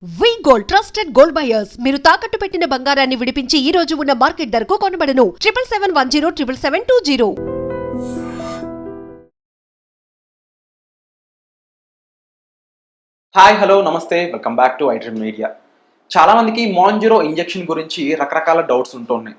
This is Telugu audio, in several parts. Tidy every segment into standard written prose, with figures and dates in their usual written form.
వి గోల్డ్ ట్రస్టెడ్ గోల్డ్ బయర్స్ మీరు తాకట్టు పెట్టిన బంగారాన్ని విడిపించి ఈ రోజు ఉన్న మార్కెట్ ధరకు కొనబడను 7771077720. హాయ్ హలో నమస్తే welcome back to iDream media. చాలా మందికి మాంజరో ఇంజెక్షన్ గురించి రకరకాల డౌట్స్ ఉంటున్నాయి.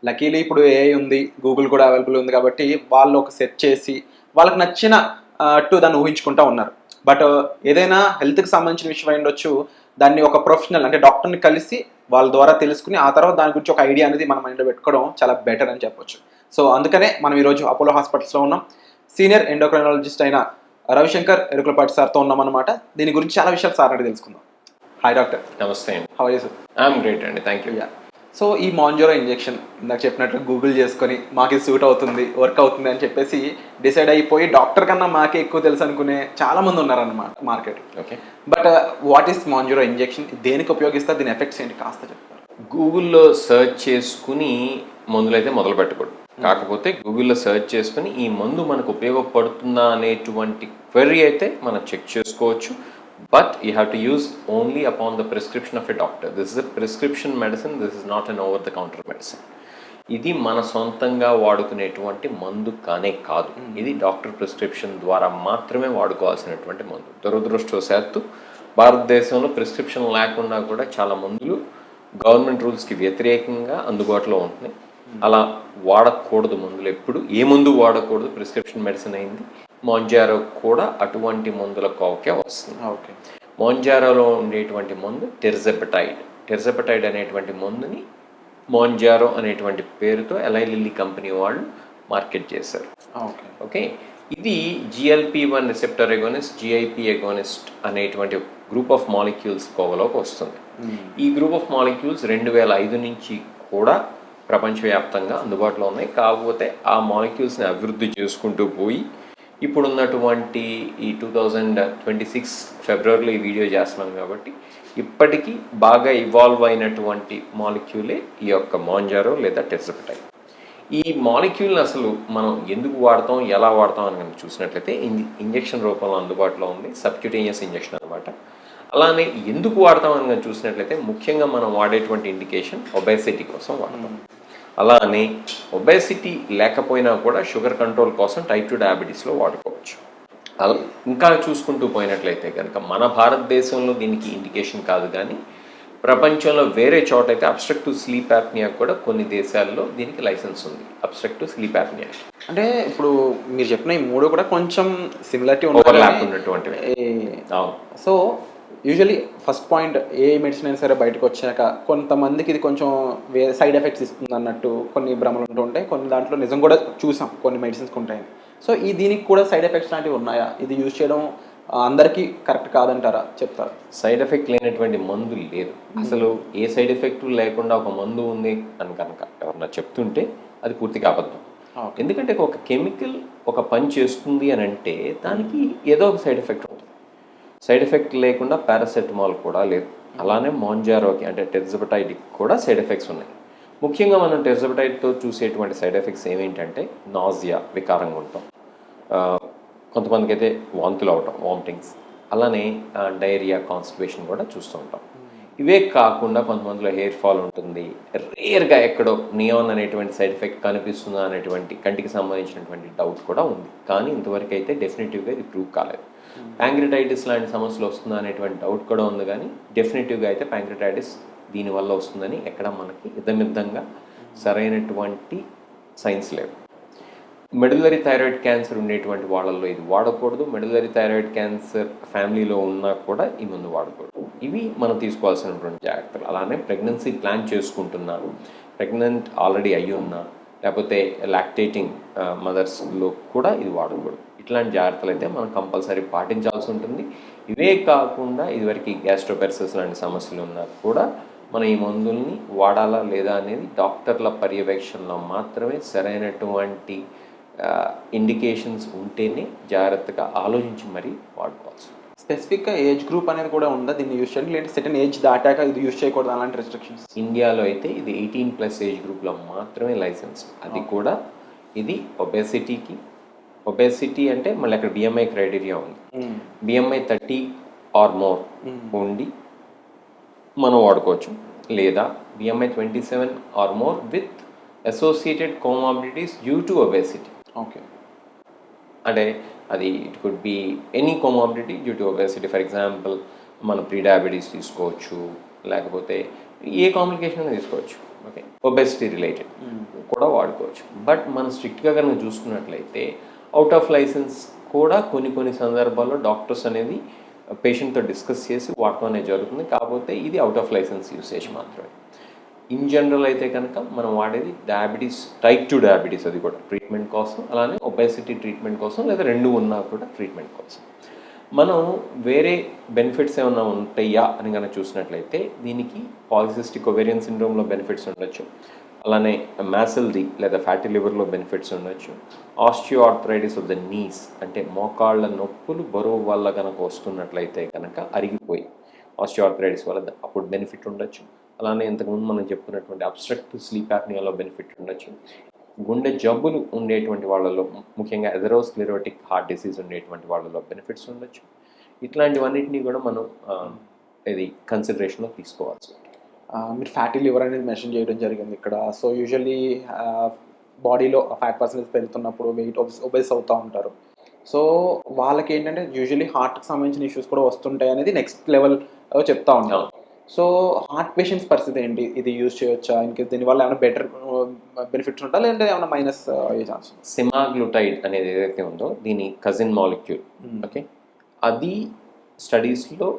లకీలీ ఇప్పుడు ఏఐ ఉంది, గూగుల్ కూడా అవైలబుల్ ఉంది కాబట్టి వాళ్ళు ఒక సెట్ చేసి వాళ్ళకి నచ్చిన దాన్ని ఊహించుకుంటూ ఉన్నారు. బట్ ఏదైనా హెల్త్కి సంబంధించిన విషయం అయి ఉండొచ్చు, దాన్ని ఒక ప్రొఫెషనల్ అంటే డాక్టర్ని కలిసి వాళ్ళ ద్వారా తెలుసుకుని ఆ తర్వాత దాని గురించి ఒక ఐడియా అనేది మన మైండ్లో పెట్టుకోవడం చాలా బెటర్ అని చెప్పొచ్చు. సో అందుకనే మనం ఈరోజు అపోలో హాస్పిటల్స్లో ఉన్నాం. సీనియర్ ఎండోక్రైనాలజిస్ట్ అయిన రవిశంకర్ ఎరుకులపాటి సార్తో ఉన్నాం అనమాట. దీని గురించి చాలా విషయాలు సార్ అంటే తెలుసుకుందాం. Hi doctor. నమస్తే అండి. How are you sir? I'm great అండి, థ్యాంక్ యూ. సో ఈ మాంజరో ఇంజెక్షన్ ఇందాక చెప్పినట్లు గూగుల్ చేసుకొని మాకు ఇది సూట్ అవుతుంది, వర్క్ అవుతుంది అని చెప్పేసి డిసైడ్ అయిపోయి డాక్టర్ కన్నా మాకే ఎక్కువ తెలుసు అనుకునే చాలా మంది ఉన్నారన్నమాట market. Okay, but what is Mounjaro injection, దేనికి ఉపయోగిస్తారు, దీని ఎఫెక్ట్స్ ఏంటి కాస్త చెప్తారు? గూగుల్లో సెర్చ్ చేసుకుని మందులైతే మొదలు పెట్టకూడదు. కాకపోతే గూగుల్లో సెర్చ్ చేసుకుని ఈ మందు మనకు ఉపయోగపడుతుందా అనేటువంటి క్వెరీ అయితే మనం చెక్ చేసుకోవచ్చు. But you have to use only upon the prescription of a doctor. This is a prescription medicine, this is not an over the counter medicine. ఇది మన సొంతంగా వాడుకునేటువంటి మందు కానే కాదు. ఇది డాక్టర్ ప్రిస్క్రిప్షన్ ద్వారా మాత్రమే వాడుకోవాల్సినటువంటి మందు. దురదృష్టవశాత్తు భారతదేశంలో ప్రిస్క్రిప్షన్ లేకుండా కూడా చాలా మందులు గవర్నమెంట్ రూల్స్కి వ్యతిరేకంగా అందుబాటులో ఉంటున్నాయి. అలా వాడకూడదు మందులు. ఎప్పుడు ఏ మందు వాడకూడదు, ప్రిస్క్రిప్షన్ మెడిసిన్ అయింది. మాంజారో కూడా అటువంటి మందుల కోవకే వస్తుంది. ఓకే, మాంజారోలో ఉండేటువంటి మందు టెర్జెపటైడ్. టెర్జెపటైడ్ అనేటువంటి మందుని మాంజారో అనేటువంటి పేరుతో ఎలై లిల్లీ కంపెనీ వాళ్ళు మార్కెట్ చేశారు. ఓకే ఓకే, ఇది GLP-1 receptor agonist, GIP agonist అనేటువంటి గ్రూప్ ఆఫ్ మాలిక్యూల్స్ కోవలోకి వస్తుంది. ఈ గ్రూప్ ఆఫ్ మాలిక్యూల్స్ 2005 నుంచి కూడా ప్రపంచవ్యాప్తంగా అందుబాటులో ఉన్నాయి. కాకపోతే ఆ మాలిక్యూల్స్ని అభివృద్ధి చేసుకుంటూ పోయి ఇప్పుడున్నటువంటి ఈ 2026 ఫిబ్రవరిలో ఈ వీడియో చేస్తున్నాం కాబట్టి ఇప్పటికీ బాగా ఇవాల్వ్ అయినటువంటి మాలిక్యూలే ఈ యొక్క మాంజారో లేదా టెర్జెపటైడ్. ఈ మాలిక్యూల్ని అసలు మనం ఎందుకు వాడతాం, ఎలా వాడతాం అని మనం చూసినట్లయితే ఇంజెక్షన్ రూపంలో అందుబాటులో ఉంది. సబ్క్యూటేనియస్ ఇంజెక్షన్ అనమాట. అలానే ఎందుకు వాడతాం అని మనం చూసినట్లయితే ముఖ్యంగా మనం వాడేటువంటి ఇండికేషన్ ఒబేసిటీ కోసం వాడతాం. అలానే ఒబేసిటీ లేకపోయినా కూడా షుగర్ కంట్రోల్ కోసం టైప్ 2 డయాబెటీస్లో వాడుకోవచ్చు. అలా ఇంకా చూసుకుంటూ పోయినట్లయితే కనుక మన భారతదేశంలో దీనికి ఇండికేషన్ కాదు, కానీ ప్రపంచంలో వేరే చోట అయితే అబ్స్ట్రక్టివ్ స్లీప్ యాప్నియా కూడా కొన్ని దేశాల్లో దీనికి లైసెన్స్ ఉంది. అబ్స్ట్రక్టివ్ స్లీప్ యాప్నియా అంటే ఇప్పుడు మీరు చెప్పిన ఈ మూడు కూడా కొంచెం సిమిలారిటీ ఓవర్లాప్ ఉన్నటువంటివి. సో యూజువలీ ఫస్ట్ పాయింట్, ఏ మెడిసిన్ అయినా సరే బయటకు వచ్చాక కొంతమందికి ఇది కొంచెం సైడ్ ఎఫెక్ట్స్ ఇస్తుంది అన్నట్టు కొన్ని భ్రమలు ఉంటూ ఉంటాయి. కొన్ని దాంట్లో నిజం కూడా చూసాం, కొన్ని మెడిసిన్స్కి ఉంటాయి. సో ఈ దీనికి కూడా సైడ్ ఎఫెక్ట్స్ లాంటివి ఉన్నాయా? ఇది యూజ్ చేయడం అందరికీ కరెక్ట్ కాదంటారా? చెప్తారు. సైడ్ ఎఫెక్ట్ లేనటువంటి మందు లేదు. అసలు ఏ సైడ్ ఎఫెక్ట్ లేకుండా ఒక మందు ఉంది అని కనుక ఎవరన్నా చెప్తుంటే అది పూర్తిగా అబద్ధం. ఎందుకంటే ఒక కెమికల్ ఒక పని చేస్తుంది అని అంటే దానికి ఏదో ఒక సైడ్ ఎఫెక్ట్ ఉంటుంది. సైడ్ ఎఫెక్ట్ లేకుండా పారాసెటమాల్ కూడా లేదు. అలానే మాంజారోకి అంటే టెర్జెపటైడ్కి కూడా సైడ్ ఎఫెక్ట్స్ ఉన్నాయి. ముఖ్యంగా మనం టెర్జెపటైడ్తో చూసేటువంటి సైడ్ ఎఫెక్ట్స్ ఏమేంటంటే నాజియా, వికారంగా ఉంటాం, కొంతమందికి అయితే వాంతులు అవటం, వామిటింగ్స్, అలానే డైరియా, కాన్స్టిపేషన్ కూడా చూస్తూ ఉంటాం. ఇవే కాకుండా కొంతమందిలో హెయిర్ ఫాల్ ఉంటుంది. రేర్గా ఎక్కడో నియాన్ అనేటువంటి సైడ్ ఎఫెక్ట్ కనిపిస్తుందా అనేటువంటి కంటికి సంబంధించినటువంటి డౌట్ కూడా ఉంది. కానీ ఇంతవరకు అయితే డెఫినెటివ్గా ఇది ప్రూవ్ కాలేదు. ప్యాంక్రియాటైటిస్ లాంటి సమస్యలు వస్తుందా అనేటువంటి డౌట్ కూడా ఉంది, కానీ డెఫినెటివ్గా అయితే ప్యాంక్రియాటైటిస్ దీనివల్ల వస్తుందని ఎక్కడ మనకి ఇదమిద్దంగా సరైనటువంటి సైన్స్ లేవు. మెడులరీ థైరాయిడ్ క్యాన్సర్ ఉండేటువంటి వాళ్ళల్లో ఇది వాడకూడదు. మెడులరీ థైరాయిడ్ క్యాన్సర్ ఫ్యామిలీలో ఉన్నా కూడా ఈ మందు వాడకూడదు. ఇవి మనం తీసుకోవాల్సినటువంటి జాగ్రత్తలు. అలానే ప్రెగ్నెన్సీ ప్లాన్ చేసుకుంటున్నాను, ప్రెగ్నెంట్ ఆల్రెడీ అయ్యి ఉన్నా, లేకపోతే లాక్టేటింగ్ మదర్స్లో కూడా ఇది వాడకూడదు. ఇట్లాంటి జాగ్రత్తలు అయితే మనం కంపల్సరీ పాటించాల్సి ఉంటుంది. ఇవే కాకుండా ఇదివరకు గ్యాస్ట్రోపెరసిస్ లాంటి సమస్యలు ఉన్నా కూడా మనం ఈ మందుల్ని వాడాలా లేదా అనేది డాక్టర్ల పర్యవేక్షణలో మాత్రమే సరైనటువంటి ఇండికేషన్స్ ఉంటేనే జాగ్రత్తగా ఆలోచించి మరీ వాడుకోవాల్సి ఉంటుంది. స్పెసిఫిక్గా ఏజ్ గ్రూప్ అనేది కూడా ఉందా దీన్ని యూజ్ చేయండి, లేదంటే సెటన్ ఏజ్ దాటాక ఇది యూజ్ చేయకూడదు అలాంటి రెస్ట్రిక్షన్స్? ఇండియాలో అయితే ఇది 18+ ఏజ్ గ్రూప్లో మాత్రమే లైసెన్స్. అది కూడా ఇది ఒబేసిటీకి. ఒబేసిటీ అంటే మళ్ళీ అక్కడ BMI క్రైటీరియా ఉంది. BMI 30 ఆర్ మోర్ ఉండి మనం వాడుకోవచ్చు. లేదా BMI 27 or more with associated comorbidities due to obesity. Okay. అంటే అది it could be any comorbidity due to obesity. For example మనం ప్రీ డయాబెటీస్ తీసుకోవచ్చు, లేకపోతే ఏ కాంప్లికేషన్ తీసుకోవచ్చు. ఓకే, ఒబేసిటీ రిలేటెడ్ కూడా వాడుకోవచ్చు. బట్ మనం స్ట్రిక్ట్గా కనుక చూసుకున్నట్లయితే అవుట్ ఆఫ్ లైసెన్స్ కూడా కొన్ని సందర్భాల్లో డాక్టర్స్ అనేది పేషెంట్తో డిస్కస్ చేసి వాడటం అనేది జరుగుతుంది. కాకపోతే ఇది అవుట్ ఆఫ్ లైసెన్స్ యూసేజ్ మాత్రమే. ఇన్ జనరల్ అయితే కనుక మనం వాడేది డయాబెటీస్, టైప్ 2 డయాబెటీస్, అది కూడా ట్రీట్మెంట్ కోసం, అలానే ఒబేసిటీ ట్రీట్మెంట్ కోసం, లేదా రెండు ఉన్నా కూడా ట్రీట్మెంట్ కోసం. మనం వేరే బెనిఫిట్స్ ఏమైనా ఉంటాయా అని కనుక చూసినట్లయితే దీనికి పాలిసిస్టిక్ ఒవేరియన్ సిండ్రోమ్లో బెనిఫిట్స్ ఉండొచ్చు, అలానే మ్యాసిల్ది లేదా ఫ్యాటీ లివర్లో బెనిఫిట్స్ ఉండొచ్చు, ఆస్టియోఆర్థరైటిస్ ఆఫ్ ద నీస్ అంటే మోకాళ్ళ నొప్పులు బరువు వల్ల కనుక వస్తున్నట్లయితే కనుక అరిగిపోయి ఆస్టియోఆర్థరైటిస్ వల్ల అప్పుడు బెనిఫిట్ ఉండొచ్చు. అలానే ఇంతకుముందు మనం చెప్పుకున్నటువంటి అబ్స్ట్రక్టివ్ స్లీప్ యాప్నియాలో బెనిఫిట్ ఉండొచ్చు. గుండె జబ్బులు ఉండేటువంటి వాళ్ళలో, ముఖ్యంగా ఎథెరోస్క్లెరోటిక్ హార్ట్ డిసీజ్ ఉండేటువంటి వాళ్ళలో బెనిఫిట్స్ ఉండొచ్చు. ఇట్లాంటివన్నిటినీ కూడా మనం ఇది కన్సిడరేషన్లో తీసుకోవాల్సి ఉంటుంది. మీరు ఫ్యాటీ లివర్ అనేది మెన్షన్ చేయడం జరిగింది ఇక్కడ. సో యూజువల్లీ బాడీలో ఫ్యాట్ పర్సెంటేజ్ పెరుగుతున్నప్పుడు వెయిట్ ఒబేస్ అవుతూ ఉంటారు. సో వాళ్ళకి ఏంటంటే యూజువల్లీ హార్ట్కి సంబంధించిన ఇష్యూస్ కూడా వస్తుంటాయి అనేది నెక్స్ట్ లెవెల్ చెప్తా ఉంటారు. సో హార్ట్ పేషెంట్స్ పరిస్థితి ఏంటి? ఇది యూజ్ చేయొచ్చా? ఇంకా దీనివల్ల ఏమైనా బెటర్ బెనిఫిట్స్ ఉంటా, లేదంటే ఏమైనా మైనస్ అయ్యే ఛాన్స్? సెమాగ్లూటైడ్ అనేది ఏదైతే ఉందో దీని కజిన్ మాలిక్యూల్. ఓకే, అది స్టడీస్లో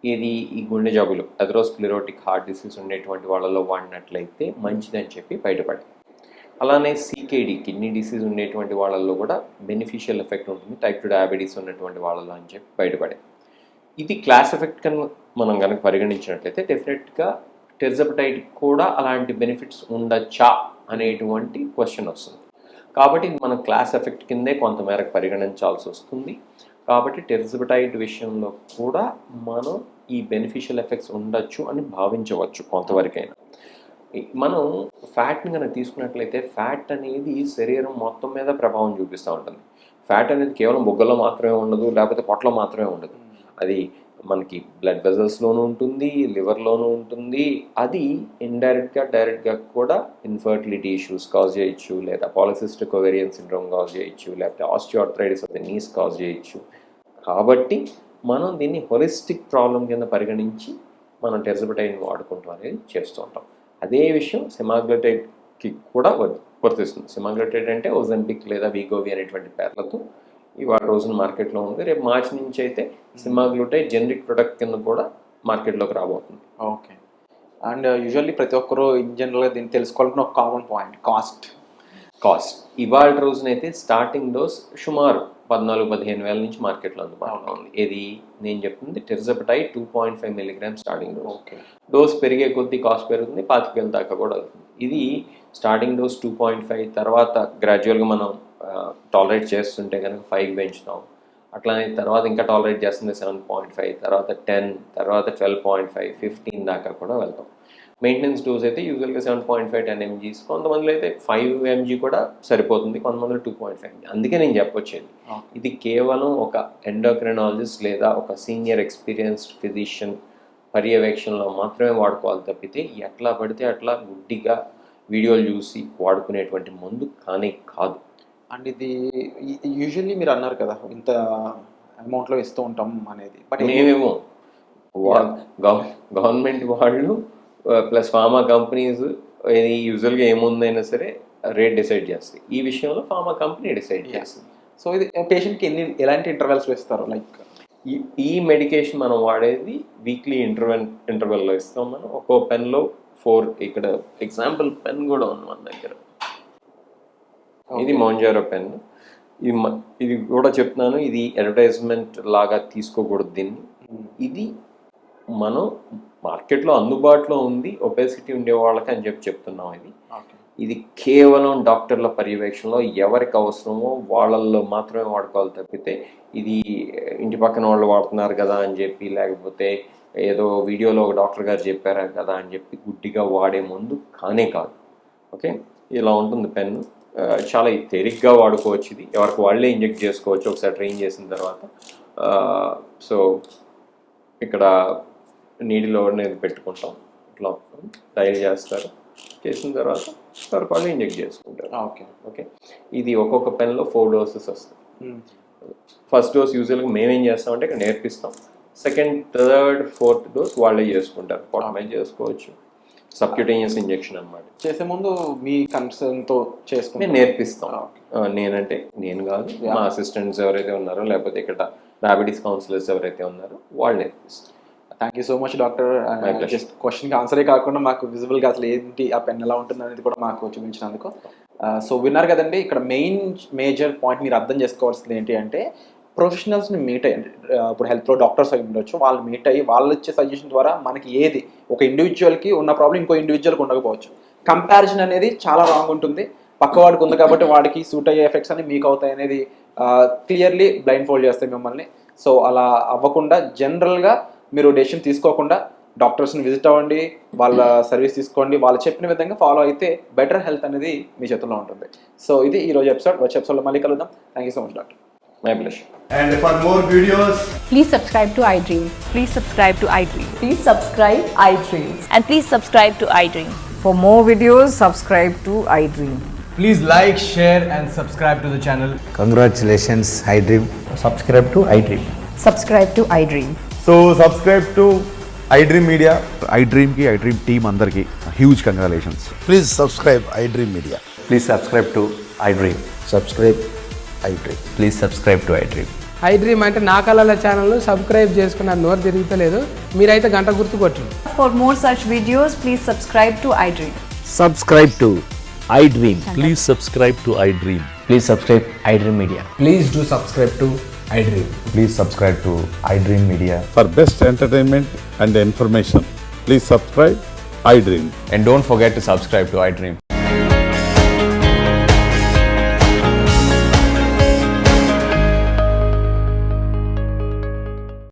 ఇది ఈ గుండె జబ్బులు, ఎథెరోస్క్లెరోటిక్ హార్ట్ డిసీజ్ ఉండేటువంటి వాళ్ళలో వాడినట్లయితే మంచిదని చెప్పి బయటపడి, అలానే CKD కిడ్నీ డిసీజ్ ఉండేటువంటి వాళ్ళల్లో కూడా బెనిఫిషియల్ ఎఫెక్ట్ ఉంటుంది టైప్ 2 డయాబెటీస్ ఉన్నటువంటి వాళ్ళలో అని చెప్పి బయటపడే. ఇది క్లాస్ ఎఫెక్ట్ కన్నా మనం కనుక పరిగణించినట్లయితే డెఫినెట్గా టెర్జపటైడ్ కూడా అలాంటి బెనిఫిట్స్ ఉండొచ్చా అనేటువంటి క్వశ్చన్ వస్తుంది. కాబట్టి మనం క్లాస్ ఎఫెక్ట్ కిందే కొంతమేరకు పరిగణించాల్సి వస్తుంది. కాబట్టి టెర్జపటైడ్ విషయంలో కూడా మనం ఈ బెనిఫిషియల్ ఎఫెక్ట్స్ ఉండొచ్చు అని భావించవచ్చు కొంతవరకైనా. మనం ఫ్యాట్ని కనుక తీసుకున్నట్లయితే ఫ్యాట్ అనేది శరీరం మొత్తం మీద ప్రభావం చూపిస్తూ ఉంటుంది. ఫ్యాట్ అనేది కేవలం బొగ్గలో మాత్రమే ఉండదు, లేకపోతే పొట్టలో మాత్రమే ఉండదు. అది మనకి బ్లడ్ వెజల్స్లోనూ ఉంటుంది, లివర్లోనూ ఉంటుంది. అది ఇండైరెక్ట్గా డైరెక్ట్గా కూడా ఇన్ఫర్టిలిటీ ఇష్యూస్ కాజ్ చేయొచ్చు, లేదా పాలిసిస్టిక్ ఒవేరియన్ సిండ్రోమ్ కాజ్ చేయొచ్చు, లేకపోతే osteoarthritis of the knees cause చేయొచ్చు. కాబట్టి మనం దీన్ని హోలిస్టిక్ ప్రాబ్లం కింద పరిగణించి మనం టెర్జపటైడ్ని వాడుకుంటాం అనేది చేస్తూ ఉంటాం. అదే విషయం సెమాగ్లటైడ్కి కూడా వర్తిస్తుంది. సెమాగ్లటైడ్ అంటే ఓజెంపిక్ లేదా వీగోవి అనేటువంటి పేర్లతో ఇవాళ రోజున మార్కెట్లో ఉంది. రేపు మార్చి నుంచి అయితే సెమాగ్లూటైడ్ జెనరిక్ ప్రొడక్ట్ కింద కూడా మార్కెట్లోకి రాబోతుంది. ఓకే. అండ్ యూజువల్లీ ప్రతి ఒక్కరు ఇన్ జనరల్గా దీన్ని తెలుసుకోవాలన్న ఒక కామన్ పాయింట్ కాస్ట్. ఇవాళ రోజునైతే స్టార్టింగ్ డోస్ సుమారు 14-15 వేల నుంచి మార్కెట్లో అందుబాటులో ఉంది. ఇది నేను చెప్తుంది టెర్జపటైడ్ 2.5 mg starting dose. Okay. Dose పెరిగే కొద్దీ కాస్ట్ పెరుగుతుంది, 25,000 దాకా కూడా అవుతుంది. ఇది స్టార్టింగ్ డోస్ 2.5, తర్వాత గ్రాడ్యువల్గా మనం టాలరేట్ చేస్తుంటే కనుక 5 పెంచుతాం. అట్లానే తర్వాత ఇంకా టాలరేట్ చేస్తుంది 7.5, తర్వాత 10, తర్వాత 12.5, 15 దాకా కూడా వెళ్తాం. మెయింటెనెన్స్ డోస్ అయితే యూజువల్గా 7.5, 10 mg, కొంతమందిలో అయితే 5 mg కూడా సరిపోతుంది, కొంతమందిలో 2.5 mg. అందుకే నేను చెప్పొచ్చేది ఇది కేవలం ఒక ఎండోక్రినాలజిస్ట్ లేదా ఒక సీనియర్ ఎక్స్పీరియన్స్డ్ ఫిజిషియన్ పర్యవేక్షణలో మాత్రమే వాడుకోవాలి తప్పితే ఎట్లా పడితే అట్లా గుడ్డిగా వీడియోలు చూసి వాడుకునేటువంటి మందు కానే కాదు. అండ్ ఇది యూజువల్లీ మీరు అన్నారు కదా ఇంత అమౌంట్లో ఇస్తూ ఉంటాం అనేది, బట్ మేమేమో గవర్నమెంట్ వాళ్ళు ప్లస్ ఫార్మా కంపెనీస్ ఇది యూజువల్గా ఏముందైనా సరే రేట్ డిసైడ్ చేస్తాయి. ఈ విషయంలో ఫార్మా కంపెనీ డిసైడ్ చేస్తుంది. సో ఇది పేషెంట్కి ఎలాంటి ఇంటర్వెల్స్లో ఇస్తారు? లైక్ ఈ మెడికేషన్ మనం వాడేది వీక్లీ ఇంటర్వెల్లో ఇస్తాం. మనం ఒక్కో పెన్లో 4, ఇక్కడ ఎగ్జాంపుల్ పెన్ కూడా ఉంది మన దగ్గర. ఇది మౌంజారో పెన్. ఇది కూడా చెప్తున్నాను, ఇది అడ్వర్టైజ్మెంట్ లాగా తీసుకోకూడదు దీన్ని. ఇది మనం మార్కెట్లో అందుబాటులో ఉంది ఒబేసిటీ ఉండే వాళ్ళకి అని చెప్తున్నాం. ఇది కేవలం డాక్టర్ల పర్యవేక్షణలో ఎవరికి అవసరమో వాళ్ళల్లో మాత్రమే వాడుకోవాలి తప్పితే ఇది ఇంటి పక్కన వాళ్ళు వాడుతున్నారు కదా అని చెప్పి, లేకపోతే ఏదో వీడియోలో ఒక డాక్టర్ గారు చెప్పారా కదా అని చెప్పి గుడ్డిగా వాడే ముందు కానే కాదు. ఓకే, ఇలా ఉంటుంది పెన్ను. చాలా తేలిగ్గా వాడుకోవచ్చు. ఇది ఎవరికి వాళ్ళే ఇంజెక్ట్ చేసుకోవచ్చు ఒకసారి ట్రైన్ చేసిన తర్వాత. సో ఇక్కడ నీడిలో అనేది పెట్టుకుంటాం, ఇట్లా డైల్ చేస్తారు, చేసిన తర్వాత సరిపాటు ఇంజెక్ట్ చేసుకుంటారు. ఓకే. ఓకే, ఇది ఒక్కొక్క పెన్లో 4 doses వస్తాయి. ఫస్ట్ డోస్ యూజువల్గా మేమేం చేస్తామంటే ఇక్కడ నేర్పిస్తాం, సెకండ్, థర్డ్, ఫోర్త్ డోస్ వాళ్ళే చేసుకుంటారు. పొట్టమే చేసుకోవచ్చు, సబ్క్యూటేనియస్ ఇంజెక్షన్ అనమాట. చేసే ముందు మీ కన్సర్న్తో చేసుకుని మేము నేర్పిస్తాం. నేను కాదు, మా అసిస్టెంట్స్ ఎవరైతే ఉన్నారో లేకపోతే ఇక్కడ డయాబెటీస్ కౌన్సిలర్స్ ఎవరైతే ఉన్నారో వాళ్ళు నేర్పిస్తాం. Thank you so much doctor. Just క్వశ్చన్కి ఆన్సరే కాకుండా మాకు విజిబుల్గా అసలు ఏంటి ఆ పెన్ ఎలా ఉంటుంది అనేది కూడా మాకు చూపించినందుకు. సో విన్నారు కదండి, ఇక్కడ మేజర్ పాయింట్ మీరు అర్థం చేసుకోవాల్సింది ఏంటి అంటే ప్రొఫెషనల్స్ని మీట్ అయ్యండి. ఇప్పుడు హెల్త్లో డాక్టర్స్ అయి ఉండొచ్చు, వాళ్ళు మీట్ అయ్యి వాళ్ళు ఇచ్చే సజెషన్ ద్వారా మనకి ఏది ఒక ఇండివిజువల్కి ఉన్న ప్రాబ్లం ఇంకో ఇండివిజువల్కి ఉండకపోవచ్చు. కంపారిజన్ అనేది చాలా రాంగ్ ఉంటుంది. పక్కవాడికి ఉంది కాబట్టి వాడికి సూట్ అయ్యే ఎఫెక్ట్స్ అని మీకు అవుతాయి అనేది క్లియర్లీ బ్లైండ్ ఫోల్డ్ చేస్తాయి మిమ్మల్ని. సో అలా అవ్వకుండా జనరల్గా మీరు డెసిషన్ తీసుకోకుండా డాక్టర్స్ని విజిట్ అవ్వండి, వాళ్ళ సర్వీస్ తీసుకోండి, వాళ్ళు చెప్పిన విధంగా ఫాలో అయితే బెటర్ హెల్త్ అనేది మీ చేతుల్లో ఉంటుంది. సో ఇది ఈరోజు ఎపిసోడ్. వచ్చే ఎపిసోడ్లో మళ్ళీ కలుద్దాం. Thank you so much doctor. My pleasure. And for more videos, Please subscribe to iDream. Please subscribe to iDream. Please subscribe iDream. And please subscribe to iDream. For more videos, subscribe to iDream. please like, share and subscribe to the channel. Congratulations, iDream. Subscribe to iDream. Subscribe to iDream. So subscribe to iDream Media. iDream ki iDream team andarki huge congratulations. Please subscribe iDream Media. Please subscribe to iDream. Subscribe iDream. Please subscribe to iDream. iDream అంటే నా కళల ఛానల్ను సబ్స్క్రైబ్ చేసుకున్నారు, నోరు తిరుగుతలేదు, మీరైతే గంట గుర్తు కొట్టండి. For more such videos, please subscribe to iDream. Subscribe to iDream. Please subscribe to iDream. Please subscribe iDream Media. Please do subscribe to iDream. Please subscribe to iDream Media. For best entertainment and information, please subscribe iDream. And don't forget to subscribe to iDream.